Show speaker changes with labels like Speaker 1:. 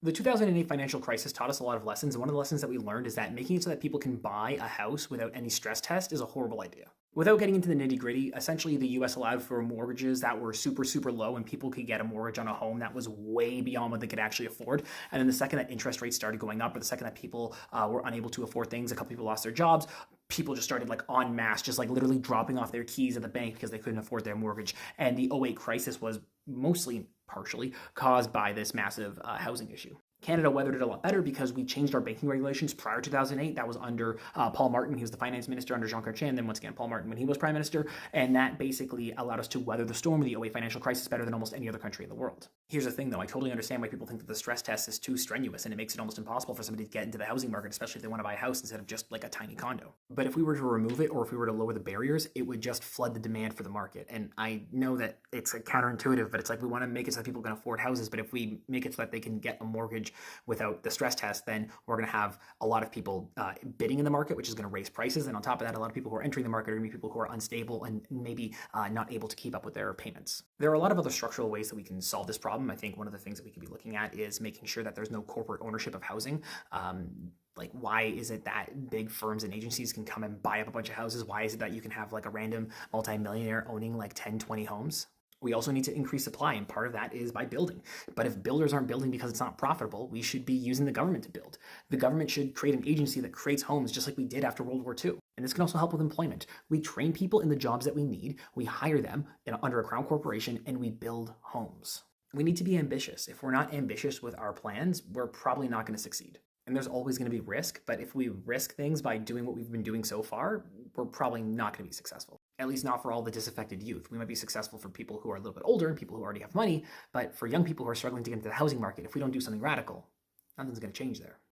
Speaker 1: The 2008 financial crisis taught us a lot of lessons, and one of the lessons that we learned is that making it so that people can buy a house without any stress test is a horrible idea. Without getting into the nitty gritty, essentially the US allowed for mortgages that were super, super low, and people could get a mortgage on a home that was way beyond what they could actually afford. And then the second that interest rates started going up, or the second that people were unable to afford things, a couple people lost their jobs, people just started like en masse, just like literally dropping off their keys at the bank because they couldn't afford their mortgage. And the '08 crisis was mostly, partially, caused by this massive housing issue. Canada weathered it a lot better because we changed our banking regulations prior to 2008. That was under Paul Martin. He was the finance minister under Jean Chrétien, and then once again, Paul Martin when he was prime minister. And that basically allowed us to weather the storm of the '08 financial crisis better than almost any other country in the world. Here's the thing, though. I totally understand why people think that the stress test is too strenuous, and it makes it almost impossible for somebody to get into the housing market, especially if they want to buy a house instead of just like a tiny condo. But if we were to remove it, or if we were to lower the barriers, it would just flood the demand for the market. And I know that it's counterintuitive, but it's like we want to make it so that people can afford houses, but if we make it so that they can get a mortgage without the stress test, then we're going to have a lot of people bidding in the market, which is going to raise prices. And on top of that, a lot of people who are entering the market are going to be people who are unstable and maybe not able to keep up with their payments. There are a lot of other structural ways that we can solve this problem. I think one of the things that we could be looking at is making sure that there's no corporate ownership of housing. Like, why is it that big firms and agencies can come and buy up a bunch of houses? Why is it that you can have like a random multimillionaire owning like 10, 20 homes? We also need to increase supply, and part of that is by building. But if builders aren't building because it's not profitable, we should be using the government to build. The government should create an agency that creates homes just like we did after World War II. And this can also help with employment. We train people in the jobs that we need, we hire them under a crown corporation, and we build homes. We need to be ambitious. If we're not ambitious with our plans, we're probably not going to succeed. And there's always going to be risk, but if we risk things by doing what we've been doing so far, we're probably not going to be successful. At least not for all the disaffected youth. We might be successful for people who are a little bit older and people who already have money, but for young people who are struggling to get into the housing market, if we don't do something radical, nothing's going to change there.